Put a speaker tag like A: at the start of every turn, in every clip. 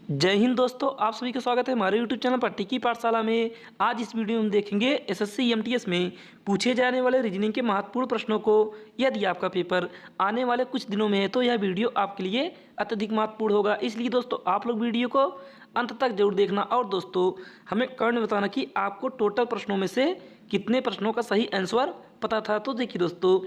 A: जय हिंद दोस्तों, आप सभी का स्वागत है हमारे YouTube चैनल पर टिकी पाठशाला में। आज इस वीडियो में हम देखेंगे एसएससी एमटीएस में पूछे जाने वाले रीजनिंग के महत्वपूर्ण प्रश्नों को। यदि आपका पेपर आने वाले कुछ दिनों में है तो यह वीडियो आपके लिए अत्यधिक महत्वपूर्ण होगा। इसलिए दोस्तों आप लोग वीडियो को अंत तक जरूर देखना और दोस्तों हमें कमेंट में बताना कि आपको टोटल प्रश्नों में से कितने प्रश्नों का सही आंसर पता था। तो देखिए दोस्तों,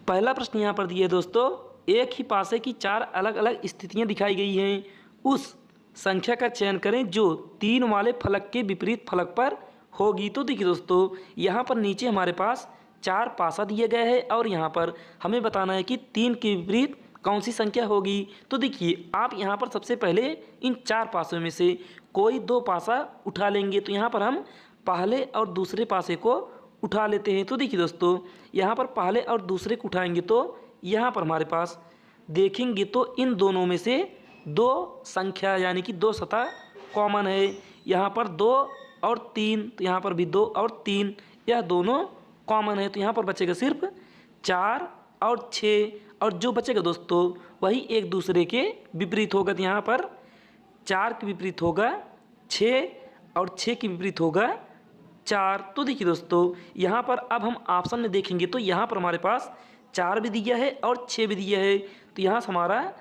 A: पहला प्रश्न यहाँ पर दिया है दोस्तों, एक ही पासे की 4 अलग अलग स्थितियाँ दिखाई गई हैं, उस संख्या का चयन करें जो 3 वाले फलक के विपरीत फलक पर होगी। तो देखिए दोस्तों, यहाँ पर नीचे हमारे पास 4 पासा दिए गए हैं और यहाँ पर हमें बताना है कि 3 के विपरीत कौन सी संख्या होगी। तो देखिए, आप यहाँ पर सबसे पहले इन 4 पासों में से कोई 2 पासा उठा लेंगे। तो यहाँ पर हम पहले और दूसरे पासे को उठा लेते हैं। तो देखिए दोस्तों, यहाँ पर पहले और दूसरे को उठाएंगे तो यहाँ पर हमारे पास देखेंगे तो इन दोनों में से 2 संख्या यानी कि 2 सतह कॉमन है। यहाँ पर 2 और 3, तो यहाँ पर भी 2 और 3 यह दोनों कॉमन है। तो यहाँ पर बचेगा सिर्फ 4 और 6, और जो बचेगा दोस्तों वही एक दूसरे के विपरीत होगा। तो यहाँ पर 4 के विपरीत होगा 6 और 6 के विपरीत होगा 4। तो देखिए दोस्तों, यहाँ पर अब हम ऑप्शन में देखेंगे तो यहाँ पर हमारे पास 4 भी दिया है और 6 भी दिया है। तो यहाँ से हमारा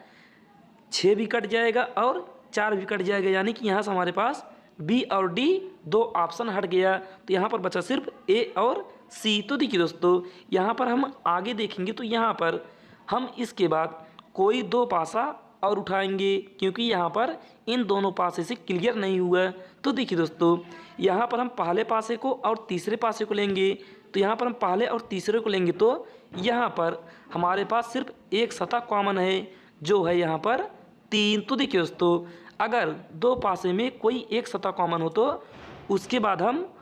A: 6 भी कट जाएगा और 4 भी कट जाएगा, यानी कि यहाँ से हमारे पास बी और डी 2 ऑप्शन हट गया। तो यहाँ पर बचा सिर्फ ए और सी। तो देखिए दोस्तों, यहाँ पर हम आगे देखेंगे तो यहाँ पर हम इसके बाद कोई 2 पासा और उठाएंगे, क्योंकि यहाँ पर इन दोनों पासे से क्लियर नहीं हुआ। तो देखिए दोस्तों, यहाँ पर हम पहले पासे को और तीसरे पासे को लेंगे। तो यहाँ पर हम पहले और तीसरे को लेंगे तो यहाँ पर हमारे पास सिर्फ एक सतह कॉमन है, जो है यहाँ पर 3। तो देखिए दोस्तों, अगर 2 पासे में कोई एक सतह कॉमन हो तो उसके बाद हम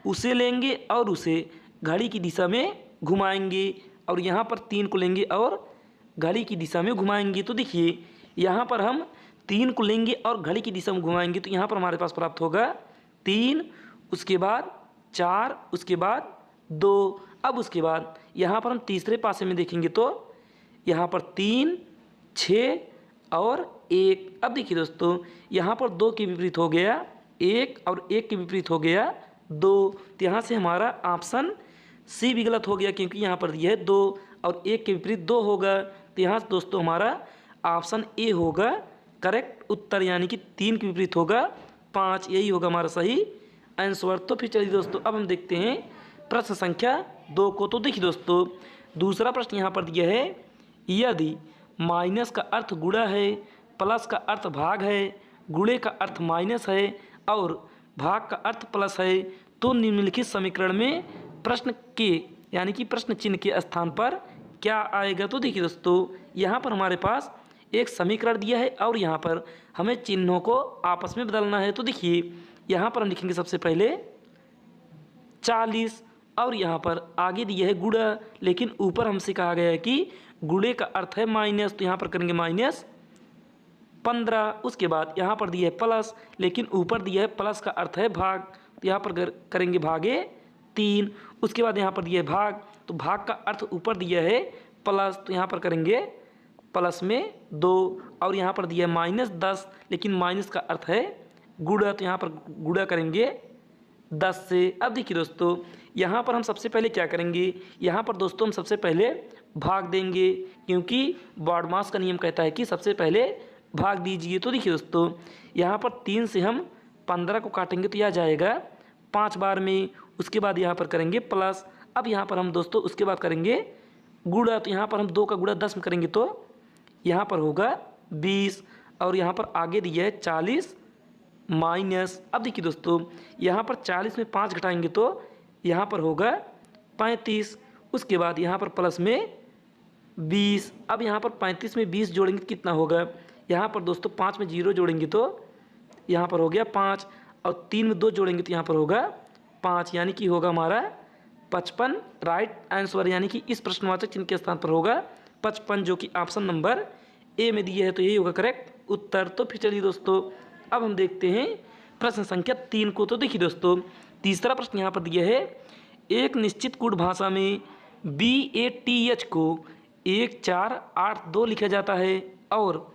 A: उसे लेंगे और उसे घड़ी की दिशा में घुमाएंगे, और यहाँ पर 3 को लेंगे और घड़ी की दिशा में घुमाएंगे। तो देखिए, यहाँ पर हम 3 को लेंगे और घड़ी की दिशा में घुमाएंगे तो यहाँ पर हमारे पास प्राप्त होगा 3, उसके बाद 4, उसके बाद 2। अब उसके बाद यहाँ पर हम तीसरे पासे में देखेंगे तो यहाँ पर 3, 6 और 1। अब देखिए दोस्तों, यहाँ पर 2 के विपरीत हो गया 1 और 1 के विपरीत हो गया 2। तो यहाँ से हमारा ऑप्शन सी भी गलत हो गया, क्योंकि यहाँ पर दिया है 2 और 1 के विपरीत 2 होगा। तो यहाँ से दोस्तों हमारा ऑप्शन ए होगा करेक्ट उत्तर, यानी कि 3 के विपरीत होगा 5। यही होगा हमारा सही आंसर। तो फिर चलिए दोस्तों, अब हम देखते हैं प्रश्न संख्या 2 को। तो देखिए दोस्तों, दूसरा प्रश्न यहाँ पर दिया है, यदि माइनस का अर्थ गुणा है, प्लस का अर्थ भाग है, गुणे का अर्थ माइनस है और भाग का अर्थ प्लस है, तो निम्नलिखित समीकरण में प्रश्न के यानी कि प्रश्न चिन्ह के स्थान पर क्या आएगा। तो देखिए दोस्तों, यहाँ पर हमारे पास एक समीकरण दिया है और यहाँ पर हमें चिन्हों को आपस में बदलना है। तो देखिए, यहाँ पर हम लिखेंगे सबसे पहले 40 और यहाँ पर आगे दिया है गुणा, लेकिन ऊपर हमसे कहा गया है कि गुणे का अर्थ है माइनस, तो यहाँ पर करेंगे -15। उसके बाद यहाँ पर दिया है प्लस, लेकिन ऊपर दिया है प्लस का अर्थ है भाग, तो यहाँ पर करेंगे भागे 3। उसके बाद यहाँ पर दिया है भाग, तो भाग का अर्थ ऊपर दिया है प्लस, तो यहाँ पर करेंगे प्लस में 2। और यहाँ पर दिया है -10, लेकिन माइनस का अर्थ है गुणा, तो यहाँ पर गुणा करेंगे 10 से। अब देखिए दोस्तों, यहाँ पर हम सबसे पहले क्या करेंगे, यहाँ पर दोस्तों हम सबसे पहले भाग देंगे, क्योंकि बॉडमास का नियम कहता है कि सबसे पहले भाग दीजिए। तो देखिए दोस्तों, यहाँ पर 3 से हम 15 को काटेंगे तो यह जाएगा 5 बार में। उसके बाद यहाँ पर करेंगे प्लस। अब यहाँ पर हम दोस्तों उसके बाद करेंगे गुणा, तो यहाँ पर हम 2 का गुणा 10 में करेंगे तो यहाँ पर होगा 20, और यहाँ पर आगे दिया है 40 माइनस। अब देखिए दोस्तों, यहाँ पर 40 में 5 घटाएंगे तो यहाँ पर होगा 35। उसके बाद यहाँ पर प्लस में 20। अब यहाँ पर 35 में 20 जोड़ेंगे तो कितना होगा, यहाँ पर दोस्तों 5 में 0 जोड़ेंगे तो यहाँ पर हो गया 5, और 3 में 2 जोड़ेंगे तो यहाँ पर होगा 5, यानी कि होगा हमारा 55 राइट आंसर, यानी कि इस प्रश्नवाचक चिन्ह के स्थान पर होगा 55, जो कि ऑप्शन नंबर ए में दिया है। तो यही होगा करेक्ट उत्तर। तो फिर चलिए दोस्तों, अब हम देखते हैं प्रश्न संख्या 3 को। तो देखिए दोस्तों, तीसरा प्रश्न यहाँ पर दिया है, एक निश्चित कूट भाषा में BATH को 1482 लिखा जाता है और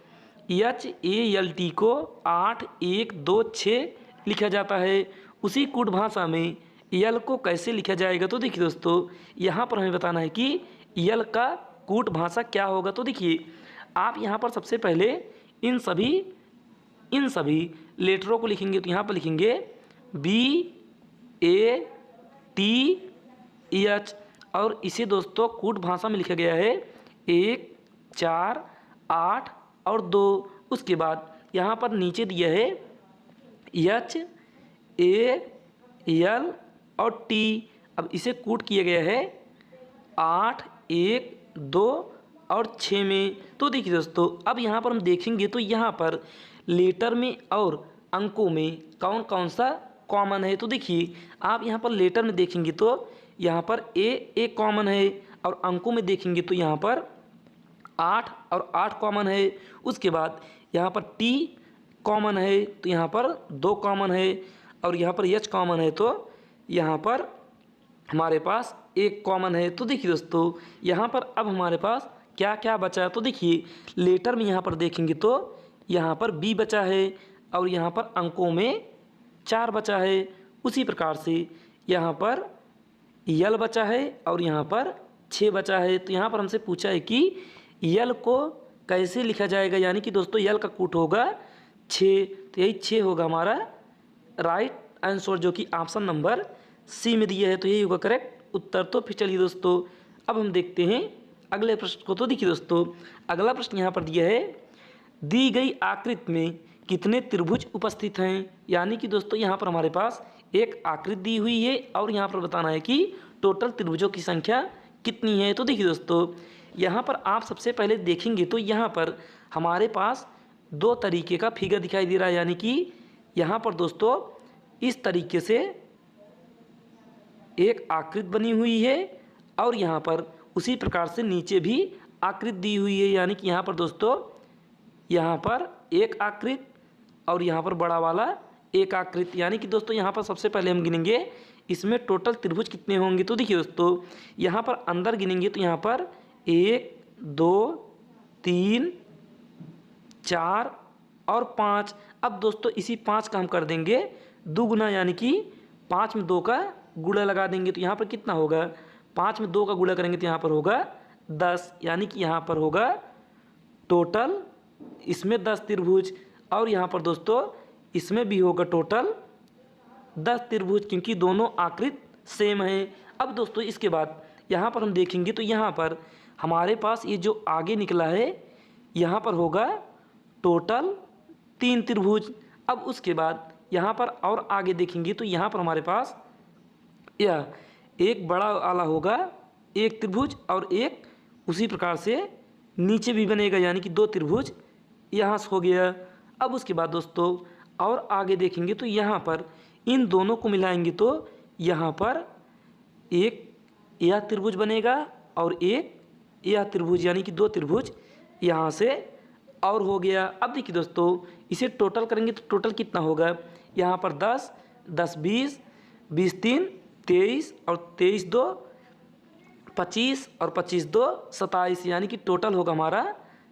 A: HALT को 8 1 2 6 लिखा जाता है। उसी कूट भाषा में यल को कैसे लिखा जाएगा? तो देखिए दोस्तों, यहाँ पर हमें बताना है कि यल का कूट भाषा क्या होगा। तो देखिए, आप यहाँ पर सबसे पहले इन सभी लेटरों को लिखेंगे। तो यहाँ पर लिखेंगे BATH और इसे दोस्तों कूट भाषा में लिखा गया है 1 4 8 और 2। उसके बाद यहाँ पर नीचे दिया है HAL और T। अब इसे कूट किया गया है 8 1 2 और 6 में। तो देखिए दोस्तों, अब यहाँ पर हम देखेंगे तो यहाँ पर लेटर में और अंकों में कौन कौन सा कॉमन है। तो देखिए, आप यहाँ पर लेटर में देखेंगे तो यहाँ पर A कॉमन है और अंकों में देखेंगे तो यहाँ पर 8 और 8 कॉमन है। उसके बाद यहाँ पर T कॉमन है तो यहाँ पर 2 कॉमन है और यहाँ पर H कॉमन है तो यहाँ पर हमारे पास 1 कॉमन है। तो देखिए दोस्तों, यहाँ पर अब हमारे पास क्या क्या बचा है। तो देखिए, लेटर में यहाँ पर देखेंगे तो यहाँ पर B बचा है और यहाँ पर अंकों में 4 बचा है। उसी प्रकार से यहाँ पर यल बचा है और यहाँ पर 6 बचा है। तो यहाँ पर हमसे पूछा है कि यल को कैसे लिखा जाएगा, यानी कि दोस्तों यल का कूट होगा 6। तो यही 6 होगा हमारा राइट आंसर, जो कि ऑप्शन नंबर सी में दिया है। तो यही होगा करेक्ट उत्तर। तो फिर चलिए दोस्तों, अब हम देखते हैं अगले प्रश्न को। तो देखिए दोस्तों, अगला प्रश्न यहाँ पर दिया है दी गई आकृति में कितने त्रिभुज उपस्थित हैं। यानी कि दोस्तों यहाँ पर हमारे पास एक आकृति दी हुई है और यहाँ पर बताना है कि टोटल त्रिभुजों की संख्या कितनी है। तो देखिए दोस्तों, यहाँ पर आप सबसे पहले देखेंगे तो यहाँ पर हमारे पास 2 तरीके का फिगर दिखाई दे रहा है। यानी कि यहाँ पर दोस्तों इस तरीके से एक आकृति बनी हुई है और यहाँ पर उसी प्रकार से नीचे भी आकृति दी हुई है। यानी कि यहाँ पर दोस्तों यहाँ पर एक आकृति और यहाँ पर बड़ा वाला एक आकृति। यानी कि दोस्तों यहाँ पर सबसे पहले हम गिनेंगे इसमें टोटल त्रिभुज कितने होंगे। तो देखिए दोस्तों, यहाँ पर अंदर गिनेंगे तो यहाँ पर 1 2 3 4 और 5। अब दोस्तों इसी 5 का हम कर देंगे दुगुना, यानी कि 5 में 2 का गुणा लगा देंगे तो यहाँ पर कितना होगा, 5 में 2 का गुणा करेंगे तो यहाँ पर होगा 10। यानी कि यहाँ पर होगा टोटल इसमें 10 त्रिभुज और यहाँ पर दोस्तों इसमें भी होगा टोटल 10 त्रिभुज, क्योंकि दोनों आकृति सेम है। अब दोस्तों इसके बाद यहाँ पर हम देखेंगे तो यहाँ पर हमारे पास ये जो आगे निकला है यहाँ पर होगा टोटल 3 त्रिभुज। अब उसके बाद यहाँ पर और आगे देखेंगे तो यहाँ पर हमारे पास यह एक बड़ा वाला होगा 1 त्रिभुज और एक उसी प्रकार से नीचे भी बनेगा, यानी कि 2 त्रिभुज यहाँ से हो गया। अब उसके बाद दोस्तों और आगे देखेंगे तो यहाँ पर इन दोनों को मिलाएंगे तो यहाँ पर एक यह त्रिभुज बनेगा और एक यह त्रिभुज, यानी कि 2 त्रिभुज यहाँ से और हो गया। अब देखिए दोस्तों, इसे टोटल करेंगे तो टोटल कितना होगा, यहाँ पर 10 10 20 20 3 23 और 23 2 25 और 25 2 27, यानी कि टोटल होगा हमारा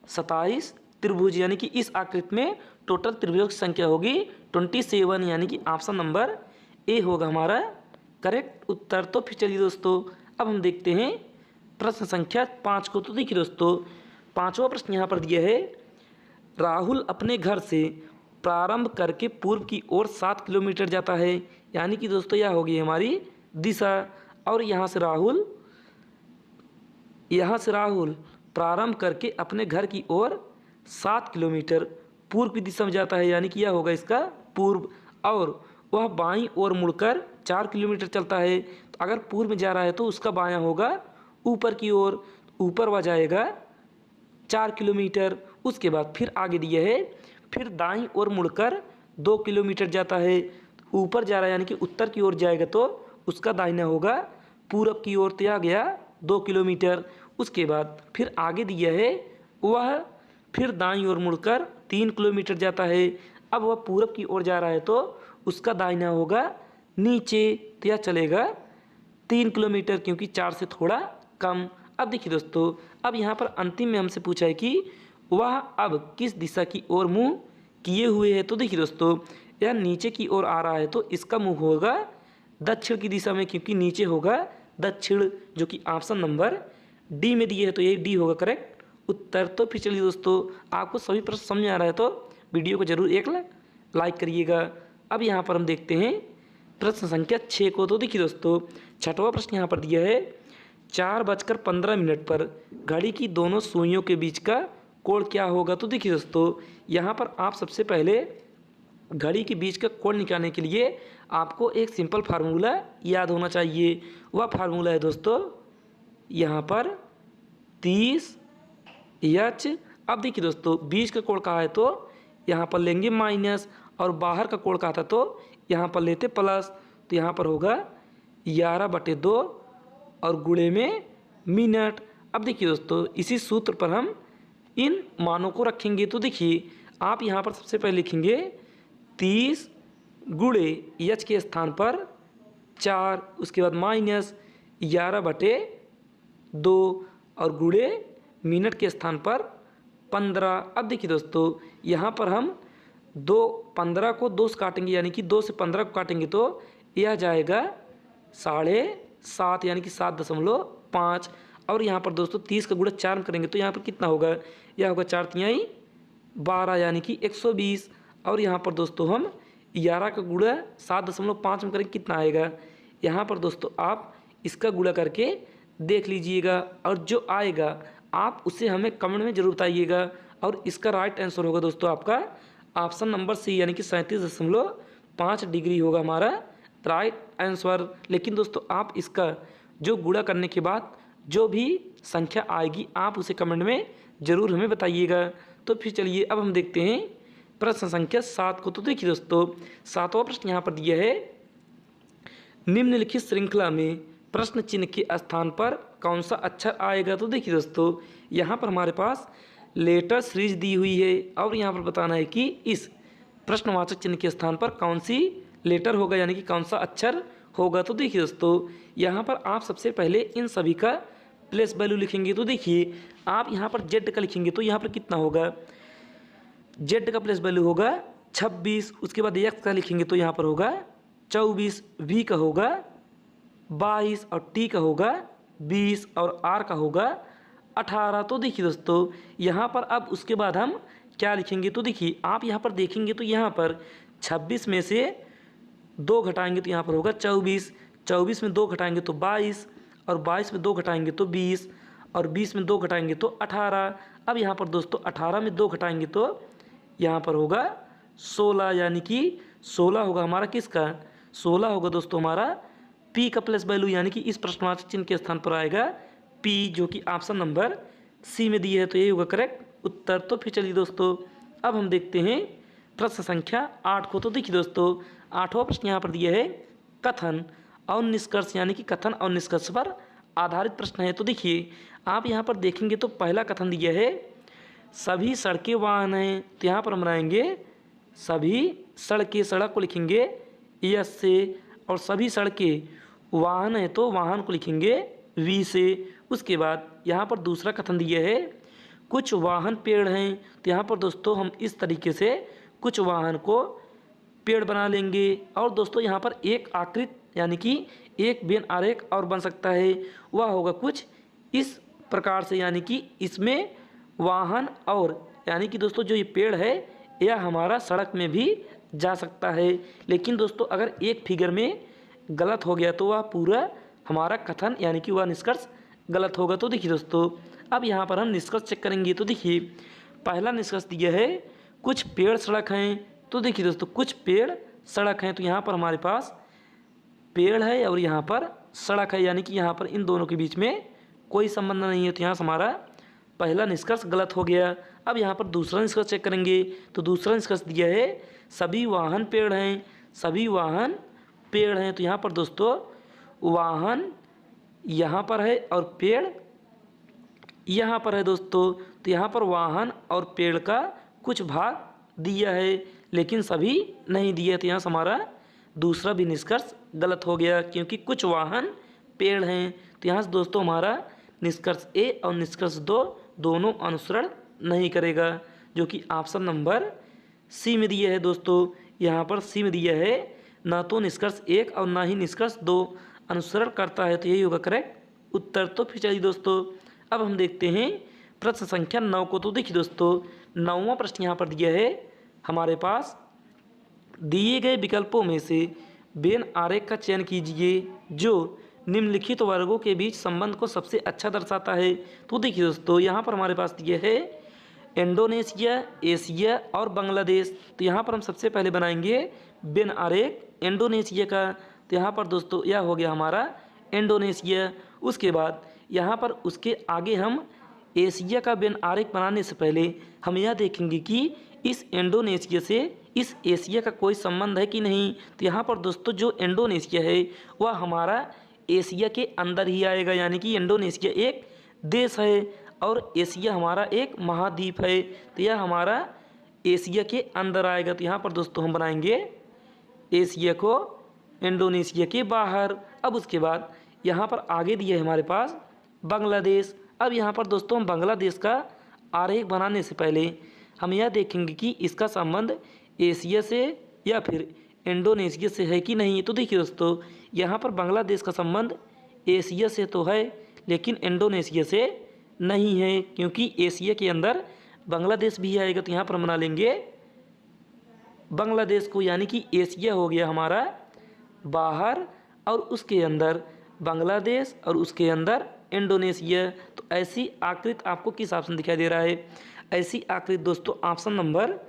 A: 27 त्रिभुज। यानी कि इस आकृति में टोटल त्रिभुजों की संख्या होगी 27, यानी कि ऑप्शन नंबर ए होगा हमारा करेक्ट उत्तर। तो फिर चलिए दोस्तों, अब हम देखते हैं प्रश्न संख्या 5 को। तो देखिए दोस्तों, 5वां प्रश्न यहाँ पर दिया है राहुल अपने घर से प्रारंभ करके पूर्व की ओर 7 किलोमीटर जाता है। यानी कि दोस्तों यह होगी हमारी दिशा और यहाँ से राहुल प्रारंभ करके अपने घर की ओर 7 किलोमीटर पूर्व की दिशा में जाता है। यानी कि यह होगा इसका पूर्व और वह बाईं ओर मुड़कर 4 किलोमीटर चलता है। तो अगर पूर्व में जा रहा है तो उसका बायां होगा ऊपर की ओर, ऊपर वह जाएगा 4 किलोमीटर। उसके बाद फिर आगे दिया है फिर दाईं ओर मुड़कर 2 किलोमीटर जाता है। ऊपर जा रहा है यानी कि उत्तर की ओर जाएगा तो उसका दाहिना होगा पूरब की ओर, तो आ गया 2 किलोमीटर। उसके बाद फिर आगे दिया है वह फिर दाईं ओर मुड़कर 3 किलोमीटर जाता है। अब वह पूरब की ओर जा रहा है तो उसका दाहिना होगा नीचे, तो यह चलेगा 3 किलोमीटर क्योंकि 4 से थोड़ा कम। अब देखिए दोस्तों, अब यहाँ पर अंतिम में हमसे पूछा है कि वह अब किस दिशा की ओर मुंह किए हुए है। तो देखिए दोस्तों, यह नीचे की ओर आ रहा है तो इसका मुंह होगा दक्षिण की दिशा में, क्योंकि नीचे होगा दक्षिण, जो कि ऑप्शन नंबर डी में दिए है, तो ये डी होगा करेक्ट उत्तर। तो फिर चलिए दोस्तों, आपको सभी प्रश्न समझ आ रहा है तो वीडियो को जरूर एक लाइक करिएगा। अब यहाँ पर हम देखते हैं प्रश्न संख्या 6 को। तो देखिए दोस्तों, छठवां प्रश्न यहाँ पर दिया है 4:15 पर घड़ी की दोनों सुइयों के बीच का कोण क्या होगा। तो देखिए दोस्तों, यहाँ पर आप सबसे पहले घड़ी के बीच का कोण निकालने के लिए आपको एक सिंपल फार्मूला याद होना चाहिए। वह फार्मूला है दोस्तों यहाँ पर 30H। अब देखिए दोस्तों, बीच का कोण कहा है तो यहाँ पर लेंगे माइनस, और बाहर का कोण कहा था तो यहाँ पर लेते प्लस। तो यहाँ पर होगा 11/2 और गुणे में मिनट। अब देखिए दोस्तों, इसी सूत्र पर हम इन मानों को रखेंगे। तो देखिए, आप यहाँ पर सबसे पहले लिखेंगे 30 गुणे एच के स्थान पर 4, उसके बाद माइनस 11/2 और गुणे मिनट के स्थान पर 15। अब देखिए दोस्तों, यहाँ पर हम 15 को 2 से काटेंगे, यानी कि 2 से 15 को काटेंगे तो यह जाएगा 7.5, यानी कि 7.5। और यहाँ पर दोस्तों 30 का गुणा 4 में करेंगे तो यहाँ पर कितना होगा, यह होगा 4×3 12, यानी कि 120। और यहाँ पर दोस्तों हम 11 का गुणा 7.5 में करेंगे, कितना आएगा। यहाँ पर दोस्तों आप इसका गुणा करके देख लीजिएगा, और जो आएगा आप उसे हमें कमेंट में जरूर बताइएगा। और इसका राइट आंसर होगा दोस्तों आपका ऑप्शन नंबर सी, यानी कि 37.5 डिग्री होगा हमारा राइट आंसर। लेकिन दोस्तों आप इसका जो गुणा करने के बाद जो भी संख्या आएगी आप उसे कमेंट में ज़रूर हमें बताइएगा। तो फिर चलिए अब हम देखते हैं प्रश्न संख्या 7 को। तो देखिए दोस्तों, 7वां प्रश्न यहाँ पर दिया है निम्नलिखित श्रृंखला में प्रश्न चिन्ह के स्थान पर कौन सा अक्षर आएगा। तो देखिए दोस्तों, यहाँ पर हमारे पास लेटर सीरीज दी हुई है और यहाँ पर बताना है कि इस प्रश्नवाचक चिन्ह के स्थान पर कौन सी लेटर होगा, यानी कि कौन सा अक्षर होगा। तो देखिए दोस्तों, यहाँ पर आप सबसे पहले इन सभी का प्लेस वैल्यू लिखेंगे। तो देखिए, आप यहाँ पर जेड का लिखेंगे तो यहाँ पर कितना होगा, जेड का प्लेस वैल्यू होगा 26। उसके बाद एक्स का लिखेंगे तो यहाँ पर होगा 24, वी का होगा 22 और टी का होगा 20 और आर का होगा 18। तो देखिए दोस्तों, यहाँ पर अब उसके बाद हम क्या लिखेंगे। तो देखिए, आप यहाँ पर देखेंगे तो यहाँ पर 26 में से 2 घटाएंगे तो यहाँ पर होगा 24, 24 में 2 घटाएंगे तो 22 और 22 में 2 घटाएंगे तो 20 और 20 में 2 घटाएंगे तो 18। अब यहाँ पर दोस्तों 18 में 2 घटाएंगे तो यहाँ पर होगा 16, यानी कि 16 होगा हमारा किसका, 16 होगा दोस्तों हमारा पी का प्लस वैल्यू, यानी कि इस प्रश्नवाचक चिन्ह के स्थान पर आएगा पी, जो कि ऑप्शन नंबर सी में दिया है, तो यही होगा करेक्ट उत्तर। तो फिर चलिए दोस्तों, अब हम देखते हैं प्रश्न संख्या 8 को। तो देखिए दोस्तों, 8वां प्रश्न यहाँ पर दिया है कथन और निष्कर्ष, यानी कि कथन और निष्कर्ष पर आधारित प्रश्न है। तो देखिए, आप यहाँ पर देखेंगे तो पहला कथन दिया है सभी सड़कें वाहन हैं, तो यहाँ पर हम बनाएंगे सभी सड़कें, सड़क को लिखेंगे यस से, और सभी सड़कें वाहन है तो वाहन को लिखेंगे वी से। उसके बाद यहाँ पर दूसरा कथन दिया है कुछ वाहन पेड़ हैं, तो यहाँ पर दोस्तों हम इस तरीके से कुछ वाहन को पेड़ बना लेंगे। और दोस्तों यहाँ पर एक आकृति, यानी कि एक बेन आरेख और बन सकता है, वह होगा कुछ इस प्रकार से, यानी कि इसमें वाहन और यानी कि दोस्तों जो ये पेड़ है यह हमारा सड़क में भी जा सकता है। लेकिन दोस्तों अगर एक फिगर में गलत हो गया तो वह पूरा हमारा कथन यानी कि वह निष्कर्ष गलत होगा। तो देखिए दोस्तों, अब यहाँ पर हम निष्कर्ष चेक करेंगे। तो देखिए, पहला निष्कर्ष दिया है कुछ पेड़ सड़क हैं, तो देखिए दोस्तों कुछ पेड़ सड़क हैं, तो यहाँ पर हमारे पास पेड़ है और यहाँ पर सड़क है, यानी कि यहाँ पर इन दोनों के बीच में कोई संबंध नहीं है, तो यहाँ से हमारा पहला निष्कर्ष गलत हो गया। अब यहाँ पर दूसरा निष्कर्ष चेक करेंगे। तो दूसरा निष्कर्ष दिया है सभी वाहन पेड़ हैं, सभी वाहन पेड़ हैं, तो यहाँ पर दोस्तों वाहन यहाँ पर है और पेड़ यहाँ पर है दोस्तों, तो यहाँ पर वाहन और पेड़ का कुछ भाग दिया है लेकिन सभी नहीं दिया, तो यहाँ से हमारा दूसरा भी निष्कर्ष गलत हो गया क्योंकि कुछ वाहन पेड़ हैं। तो यहाँ से दोस्तों हमारा निष्कर्ष ए और निष्कर्ष 2 दोनों अनुसरण नहीं करेगा, जो कि ऑप्शन नंबर सी में दिया है दोस्तों। यहाँ पर सी में दिया है, ना तो निष्कर्ष 1 और ना ही निष्कर्ष 2 अनुसरण करता है, तो यही होगा करेक्ट उत्तर। तो फिर चलिए दोस्तों, अब हम देखते हैं प्रश्न संख्या 9 को। तो देखिए दोस्तों, 9वां प्रश्न यहाँ पर दिया है हमारे पास, दिए गए विकल्पों में से वेन आरेख का चयन कीजिए जो निम्नलिखित वर्गों के बीच संबंध को सबसे अच्छा दर्शाता है। तो देखिए दोस्तों, यहाँ पर हमारे पास दिया है इंडोनेशिया, एशिया और बांग्लादेश। तो यहाँ पर हम सबसे पहले बनाएंगे वेन आरेख इंडोनेशिया का। तो यहाँ पर दोस्तों यह हो गया हमारा इंडोनेशिया। उसके बाद यहाँ पर उसके आगे हम एशिया का वेन आरेख बनाने से पहले हम यह देखेंगे कि इस इंडोनेशिया से इस एशिया का कोई संबंध है कि नहीं। तो यहाँ पर दोस्तों जो इंडोनेशिया है वह हमारा एशिया के अंदर ही आएगा, यानी कि इंडोनेशिया एक देश है और एशिया हमारा एक महाद्वीप है, तो यह हमारा एशिया के अंदर आएगा। तो यहाँ पर दोस्तों हम बनाएंगे एशिया को इंडोनेशिया के बाहर। अब उसके बाद यहाँ पर आगे दिया है हमारे पास बांग्लादेश। अब यहाँ पर दोस्तों हम बांग्लादेश का आरेख बनाने से पहले हम यह देखेंगे कि इसका संबंध एशिया से या फिर इंडोनेशिया से है कि नहीं। तो देखिए दोस्तों, यहाँ पर बांग्लादेश का संबंध एशिया से तो है लेकिन इंडोनेशिया से नहीं है, क्योंकि एशिया के अंदर बांग्लादेश भी आएगा। तो यहाँ पर बना लेंगे बांग्लादेश को, यानी कि एशिया हो गया हमारा बाहर और उसके अंदर बांग्लादेश और उसके अंदर इंडोनेशिया। तो ऐसी आकृति आपको किस ऑप्शन दिखाई दे रहा है? ऐसी आकृति दोस्तों ऑप्शन नंबर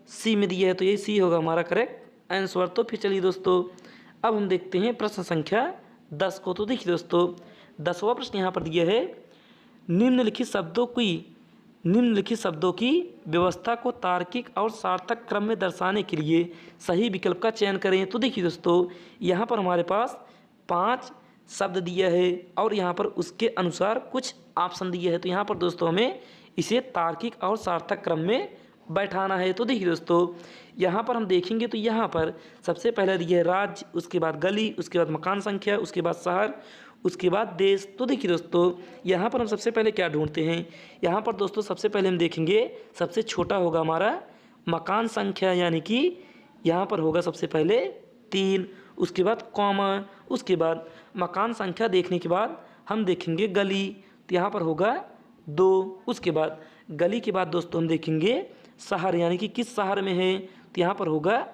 A: सी में दिया है, तो ये सी होगा हमारा करेक्ट आंसर। तो फिर चलिए दोस्तों, अब हम देखते हैं प्रश्न संख्या 10 को। तो देखिए दोस्तों, 10वां प्रश्न यहाँ पर दिया है, निम्नलिखित शब्दों की व्यवस्था को तार्किक और सार्थक क्रम में दर्शाने के लिए सही विकल्प का चयन करें। तो देखिए दोस्तों, यहाँ पर हमारे पास 5 शब्द दिया है और यहाँ पर उसके अनुसार कुछ ऑप्शन दिए हैं। तो यहाँ पर दोस्तों हमें इसे तार्किक और सार्थक क्रम में बैठाना है। तो देखिए दोस्तों, यहाँ पर हम देखेंगे तो यहाँ पर सबसे पहले दिया है राज्य, उसके बाद गली, उसके बाद मकान संख्या, उसके बाद शहर, उसके बाद देश। तो देखिए दोस्तों, यहाँ पर हम सबसे पहले क्या ढूंढते हैं? यहाँ पर दोस्तों सबसे पहले हम देखेंगे सबसे छोटा होगा हमारा मकान संख्या, यानी कि यहाँ पर होगा सबसे पहले 3, उसके बाद कॉमा, उसके बाद मकान संख्या देखने के बाद हम देखेंगे गली, तो यहाँ पर होगा 2, उसके बाद गली के बाद दोस्तों हम देखेंगे शहर, यानी कि किस शहर में है, तो यहाँ पर होगा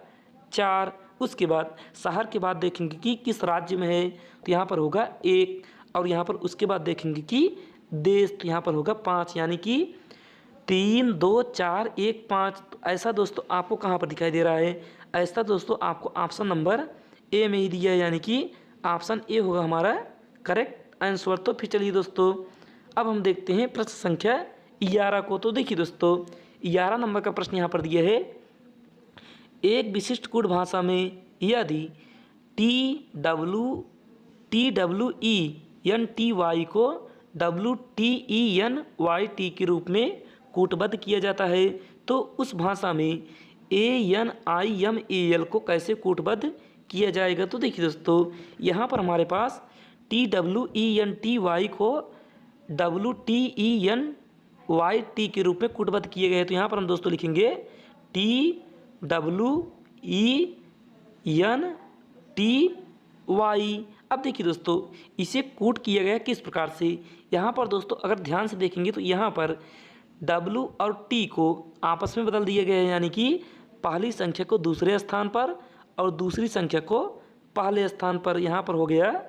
A: 4, उसके बाद शहर के बाद देखेंगे कि किस राज्य में है, तो यहाँ पर होगा 1, और यहाँ पर उसके बाद देखेंगे कि देश, तो यहाँ पर होगा 5, यानी कि 3, 2, 4, 1, 5। तो ऐसा दोस्तों आपको कहाँ पर दिखाई दे रहा है? ऐसा दोस्तों आपको ऑप्शन नंबर ए में ही दिया है, यानी कि ऑप्शन ए होगा हमारा करेक्ट आंसर। तो फिर चलिए दोस्तों, अब हम देखते हैं प्रश्न संख्या 11 को। तो देखिए दोस्तों, 11 नंबर का प्रश्न यहाँ पर दिया है, एक विशिष्ट कूट भाषा में यदि TWENTY को WTENYT के रूप में कूटबद्ध किया जाता है तो उस भाषा में ANIMAL को कैसे कूटबद्ध किया जाएगा? तो देखिए दोस्तों, यहाँ पर हमारे पास TWENTY को WTENYT के रूप में कूटबद्ध किए गए हैं। तो यहाँ पर हम दोस्तों लिखेंगे TWENTY। अब देखिए दोस्तों, इसे कूट किया गया किस प्रकार से? यहाँ पर दोस्तों अगर ध्यान से देखेंगे तो यहाँ पर W और T को आपस में बदल दिए गए हैं, यानी कि पहली संख्या को दूसरे स्थान पर और दूसरी संख्या को पहले स्थान पर। यहाँ पर हो गया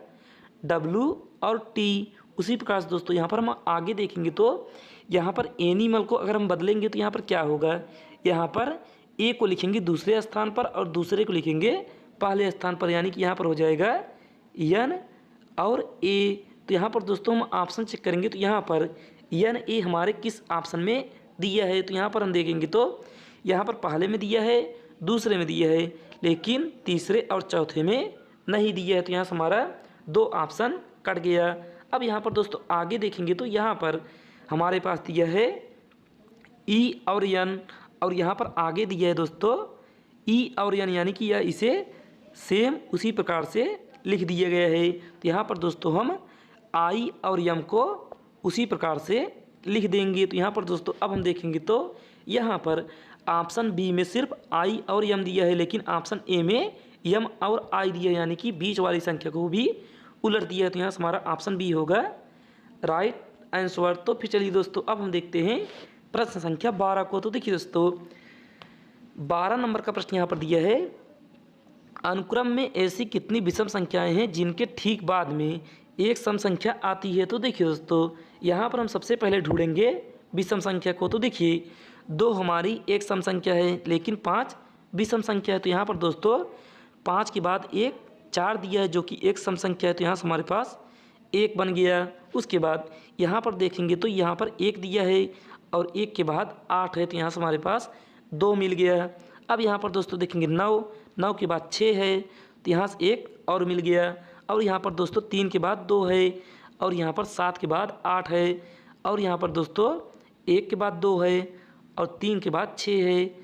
A: W और T। उसी प्रकार से दोस्तों यहाँ पर हम आगे देखेंगे तो यहाँ पर एनिमल को अगर हम बदलेंगे तो यहाँ पर क्या होगा? यहाँ पर ए को लिखेंगे दूसरे स्थान पर और दूसरे को लिखेंगे पहले स्थान पर, यानी कि यहाँ पर हो जाएगा एन और ए। तो यहाँ पर दोस्तों हम ऑप्शन चेक करेंगे तो यहाँ पर एन ए हमारे किस ऑप्शन में दिया है? तो यहाँ पर हम देखेंगे तो यहाँ पर पहले में दिया है, दूसरे में दिया है, लेकिन तीसरे और चौथे में नहीं दिया है। तो यहाँ से हमारा 2 ऑप्शन कट गया। अब यहाँ पर दोस्तों आगे देखेंगे तो यहाँ पर हमारे पास दिया है ई और एन, और यहाँ पर आगे दिया है दोस्तों ई और एन, यानी कि यह इसे सेम उसी प्रकार से लिख दिया गया है। तो यहाँ पर दोस्तों हम आई और एम को उसी प्रकार से लिख देंगे। तो यहाँ पर दोस्तों अब हम देखेंगे तो यहाँ पर ऑप्शन बी में सिर्फ आई और एम दिया है, लेकिन ऑप्शन ए में एम और आई दिया है, यानी कि बीच वाली संख्या को भी उलट दिया है। तो यहाँ से हमारा ऑप्शन बी होगा राइट आंसर। तो फिर चलिए दोस्तों अब हम देखते हैं प्रश्न संख्या 12 को। तो देखिए दोस्तों 12 नंबर का प्रश्न यहाँ पर दिया है, अनुक्रम में ऐसी कितनी विषम संख्याएं हैं जिनके ठीक बाद में एक सम संख्या आती है। तो देखिए दोस्तों यहाँ पर हम सबसे पहले ढूंढेंगे विषम संख्या को। तो देखिए 2 हमारी एक सम संख्या है, लेकिन 5 विषम संख्या है। तो यहाँ पर दोस्तों 5 के बाद एक 4 दिया है जो कि एक सम संख्या है, तो यहाँ से हमारे पास 1 बन गया। उसके बाद यहाँ पर देखेंगे तो यहाँ पर 1 दिया है और 1 के बाद 8 है, तो यहाँ से हमारे पास 2 मिल गया। अब यहाँ पर दोस्तों देखेंगे 9 के बाद 6 है, तो यहाँ से 1 और मिल गया। और यहाँ पर दोस्तों 3 के बाद 2 है, और यहाँ पर 7 के बाद 8 है, और यहाँ पर दोस्तों 1 के बाद 2 है, और 3 के बाद 6 है,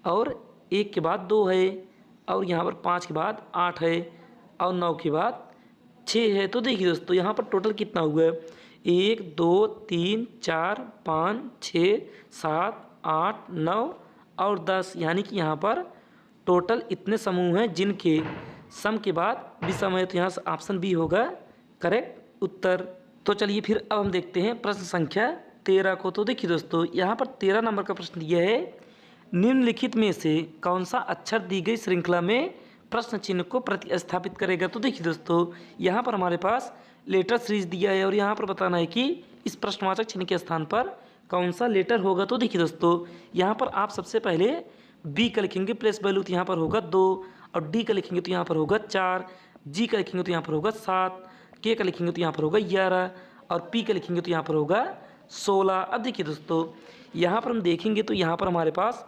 A: और 1 के बाद 2 है, और यहाँ पर 5 के बाद 8 है, और 9 के बाद 6 है। तो देखिए दोस्तों यहाँ पर टोटल कितना हुआ, 1 2 3 4 5 6 7 8 9 और 10, यानी कि यहाँ पर टोटल इतने समूह हैं जिनके सम के बाद विषम है। तो यहाँ से ऑप्शन बी होगा करेक्ट उत्तर। तो चलिए फिर अब हम देखते हैं प्रश्न संख्या 13 को। तो देखिए दोस्तों यहाँ पर 13 नंबर का प्रश्न दिया है, निम्नलिखित में से कौन सा अक्षर दी गई श्रृंखला में प्रश्न चिन्ह को प्रतिस्थापित करेगा। तो देखिए दोस्तों यहाँ पर हमारे पास लेटर सीरीज दिया है और यहाँ पर बताना है कि इस प्रश्नवाचक चिन्ह के स्थान पर कौन सा लेटर होगा। तो देखिए दोस्तों यहाँ पर आप सबसे पहले बी का लिखेंगे प्लेस वैल्यू, तो यहाँ पर होगा 2, और डी का लिखेंगे तो यहाँ पर होगा 4, जी का लिखेंगे तो यहाँ पर होगा 7, के का लिखेंगे तो यहाँ पर होगा 11, और पी का लिखेंगे तो यहाँ पर होगा 16। अब देखिए दोस्तों यहाँ पर हम देखेंगे तो यहाँ पर हमारे पास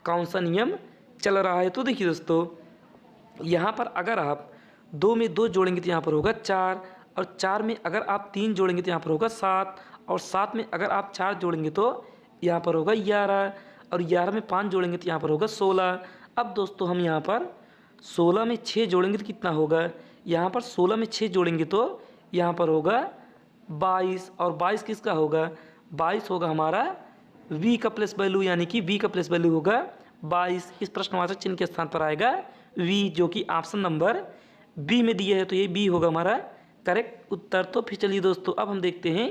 A: कौन सा नियम चल रहा है। तो देखिए दोस्तों यहाँ पर अगर आप 2 में 2 जोड़ेंगे तो यहाँ पर होगा 4, और 4 में अगर आप 3 जोड़ेंगे तो यहाँ पर होगा 7, और 7 में अगर आप 4 जोड़ेंगे तो यहाँ पर होगा 11, और 11 में 5 जोड़ेंगे तो यहाँ पर होगा 16। अब दोस्तों हम यहाँ पर 16 में 6 जोड़ेंगे तो कितना होगा, यहाँ पर 16 में 6 जोड़ेंगे तो यहाँ पर होगा 22, और 22 किसका होगा, 22 होगा हमारा v का प्लस वैल्यू, यानी कि v का प्लस वैल्यू होगा 22। इस प्रश्नवाचक चिन्ह के स्थान पर आएगा v, जो कि ऑप्शन नंबर बी में दिया है, तो ये बी होगा हमारा करेक्ट उत्तर। तो फिर चलिए दोस्तों अब हम देखते हैं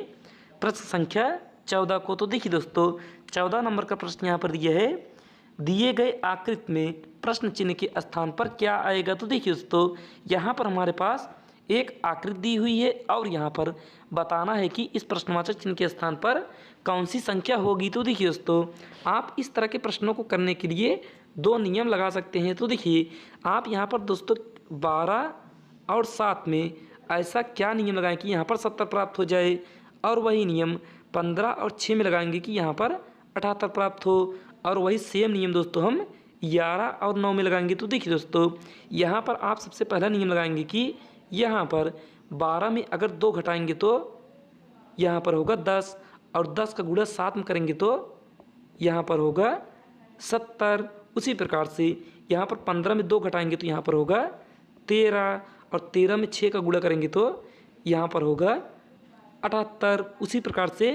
A: प्रश्न संख्या 14 को। तो देखिए दोस्तों 14 नंबर का प्रश्न यहाँ पर दिया है, दिए गए आकृति में प्रश्न चिन्ह के स्थान पर क्या आएगा। तो देखिए दोस्तों यहाँ पर हमारे पास एक आकृति दी हुई है और यहाँ पर बताना है कि इस प्रश्नवाचक चिन्ह के स्थान पर कौन सी संख्या होगी। तो देखिए दोस्तों आप इस तरह के प्रश्नों को करने के लिए 2 नियम लगा सकते हैं। तो देखिए आप यहाँ पर दोस्तों 12 और 7 में ऐसा क्या नियम लगाएं कि यहाँ पर 70 प्राप्त हो जाए, और वही नियम 15 और 6 में लगाएंगे कि यहाँ पर 78 प्राप्त हो, और वही सेम नियम दोस्तों हम 11 और 9 में लगाएंगे। तो देखिए दोस्तों यहाँ पर आप सबसे पहला नियम लगाएंगे कि यहाँ पर 12 में अगर 2 घटाएंगे तो यहाँ पर होगा 10, और 10 का गुणा 7 में करेंगे तो यहाँ पर होगा 70। उसी प्रकार से यहाँ पर 15 में 2 घटाएंगे तो यहाँ पर होगा 13, और 13 में 6 का गुणा करेंगे तो यहाँ पर होगा 78। उसी प्रकार से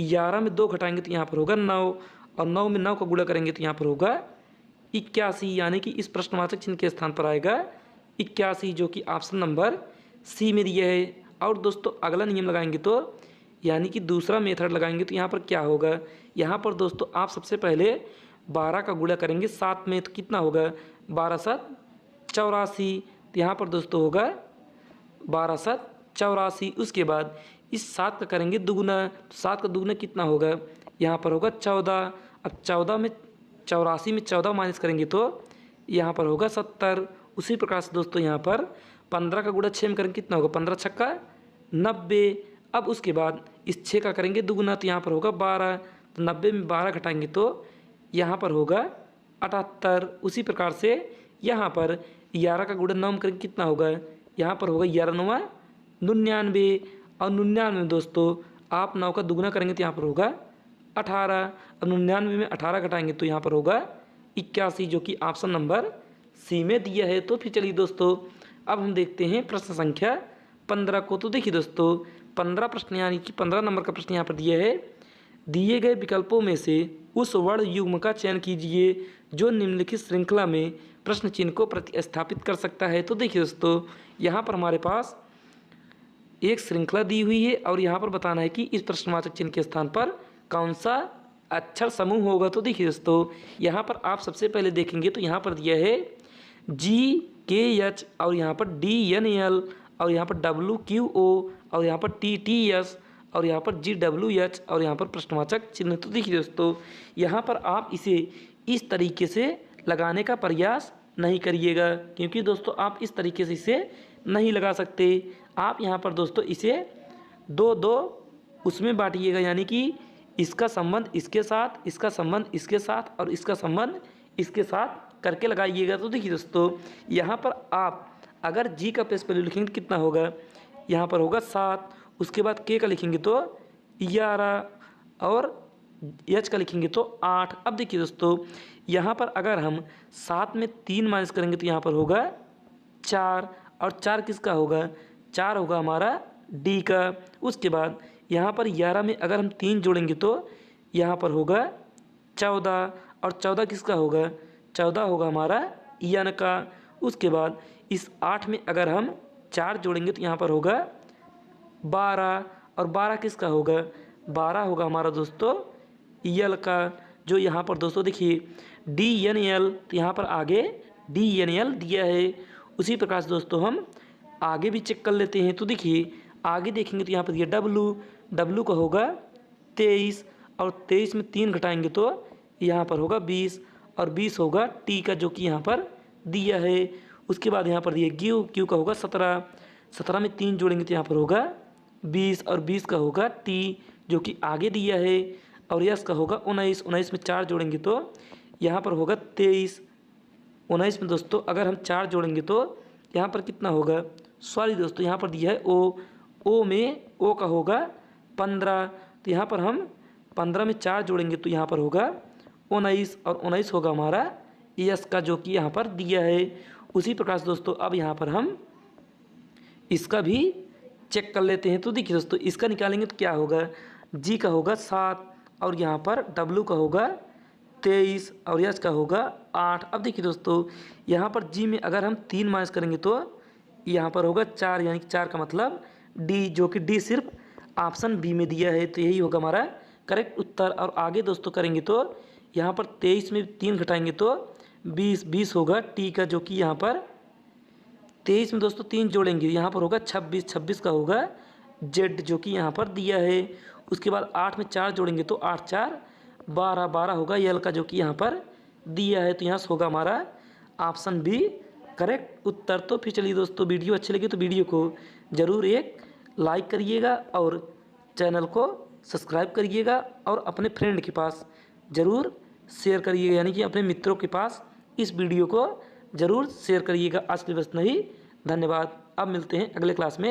A: 11 में 2 घटाएंगे तो यहाँ पर होगा 9, और 9 में 9 का गुणा करेंगे तो यहाँ पर होगा 81, यानी कि इस प्रश्नवाचक चिन्ह के स्थान पर आएगा 81, जो कि ऑप्शन नंबर सी में दिया है। और दोस्तों अगला नियम लगाएंगे तो यानी कि दूसरा मेथड लगाएंगे तो यहाँ पर क्या होगा, यहाँ पर दोस्तों आप सबसे पहले 12 का गुणा करेंगे 7 में, तो कितना होगा 12 7 84, तो यहाँ पर दोस्तों होगा 12 7 84। उसके बाद इस 7 का करेंगे दुगुना, तो 7 का दुगुना कितना होगा, यहाँ पर होगा 14। अब 14 में 84 में 14 माइनस करेंगे तो यहाँ पर होगा 70। उसी प्रकार से दोस्तों यहाँ पर 15 का गुणा 6 में करेंगे कितना होगा, 15 छक्का 90। अब उसके बाद इस 6 का करेंगे दुगुना, तो यहाँ पर होगा 12, तो 90 में 12 घटाएंगे तो यहाँ पर होगा 78। उसी प्रकार से यहाँ पर 11 का गुणा 9 में करेंगे कितना होगा, यहाँ पर होगा 11 9 99, और 99 में दोस्तों आप 9 का दुगुना करेंगे तो यहाँ पर होगा 18। अब 99 में 18 घटाएंगे तो यहाँ पर होगा 81, जो कि ऑप्शन नंबर सी में दिया है। तो फिर चलिए दोस्तों अब हम देखते हैं प्रश्न संख्या 15 को। तो देखिए दोस्तों 15 प्रश्न यानी कि 15 नंबर का प्रश्न यहाँ पर दिया है, दिए गए विकल्पों में से उस वर्ण युग्म का चयन कीजिए जो निम्नलिखित श्रृंखला में प्रश्न चिन्ह को प्रतिस्थापित कर सकता है। तो देखिए दोस्तों, यहाँ पर हमारे पास एक श्रृंखला दी हुई है और यहाँ पर बताना है कि इस प्रश्नवाचक चिन्ह के स्थान पर कौन सा अक्षर समूह होगा। तो देखिए दोस्तों, यहाँ पर आप सबसे पहले देखेंगे तो यहाँ पर दिया है GKH और यहाँ पर DNL और यहाँ पर WQO और यहाँ पर TTS और यहाँ पर GWH और यहाँ पर प्रश्नवाचक चिन्ह। तो देखिए दोस्तों, यहाँ पर आप इसे इस तरीके से लगाने का प्रयास नहीं करिएगा, क्योंकि दोस्तों आप इस तरीके से इसे नहीं लगा सकते। आप यहाँ पर दोस्तों इसे दो दो उसमें बांटिएगा, यानी कि इसका संबंध इसके साथ, इसका संबंध इसके साथ और इसका संबंध इसके साथ करके लगाइएगा। तो देखिए दोस्तों, यहाँ पर आप अगर G का प्लेस वैल्यू लिखेंगे तो कितना होगा, यहाँ पर होगा 7। उसके बाद K का लिखेंगे तो 11 और H का लिखेंगे तो 8। अब देखिए दोस्तों, यहाँ पर अगर हम 7 में 3 माइनस करेंगे तो यहाँ पर होगा 4 और 4 किसका होगा, 4 होगा हमारा D का। उसके बाद यहाँ पर 11 में अगर हम 3 जोड़ेंगे तो यहाँ पर होगा 14 और 14 किसका होगा, 14 होगा हमारा N का। उसके बाद इस 8 में अगर हम 4 जोड़ेंगे तो यहाँ पर होगा 12 और 12 किसका होगा, 12 होगा हमारा दोस्तों L का। जो यहाँ पर दोस्तों देखिए DNL, तो यहाँ पर आगे DNL दिया है। उसी प्रकार से दोस्तों हम आगे भी चेक कर लेते हैं। तो देखिए आगे देखेंगे तो यहाँ पर दिया W का होगा 23 और 23 में 3 घटाएंगे तो यहाँ पर होगा 20 और 20 होगा T का, जो कि यहाँ पर दिया है। उसके बाद यहाँ पर दिया Q का होगा 17 में 3 जोड़ेंगे तो यहाँ पर होगा 20 और 20 का होगा T, जो कि आगे दिया है। और यस का होगा 19 में 4 जोड़ेंगे तो यहाँ पर होगा 23। 19 में दोस्तों अगर हम 4 जोड़ेंगे तो यहाँ पर कितना होगा, सॉरी दोस्तों यहाँ पर दिया है O में O का होगा 15, तो यहाँ पर हम 15 में 4 जोड़ेंगे तो यहाँ पर होगा 19 और 19 होगा हमारा यस का, जो कि यहाँ पर दिया है। उसी प्रकार से दोस्तों अब यहाँ पर हम इसका भी चेक कर लेते हैं। तो देखिए दोस्तों, इसका निकालेंगे तो क्या होगा, G का होगा 7 और यहाँ पर W का होगा 23 और H का होगा 8। अब देखिए दोस्तों, यहाँ पर G में अगर हम 3 माइनस करेंगे तो यहाँ पर होगा 4, यानी कि 4 का मतलब D, जो कि D सिर्फ ऑप्शन बी में दिया है। तो यही होगा हमारा करेक्ट उत्तर। और आगे दोस्तों करेंगे तो यहाँ पर 23 में 3 घटाएंगे तो 20 होगा T का, जो कि यहाँ पर 23 में दोस्तों 3 जोड़ेंगे यहाँ पर होगा 26 का होगा Z, जो कि यहाँ पर दिया है। उसके बाद 8 में 4 जोड़ेंगे तो 8 4 12 होगा L का, जो कि यहाँ पर दिया है। तो यहाँ से होगा हमारा ऑप्शन बी करेक्ट उत्तर। तो फिर चलिए दोस्तों, वीडियो अच्छी लगी तो वीडियो को ज़रूर एक लाइक करिएगा और चैनल को सब्सक्राइब करिएगा और अपने फ्रेंड के पास ज़रूर शेयर करिएगा, यानी कि अपने मित्रों के पास इस वीडियो को ज़रूर शेयर करिएगा। आज के लिए बस नहीं, धन्यवाद। अब मिलते हैं अगले क्लास में।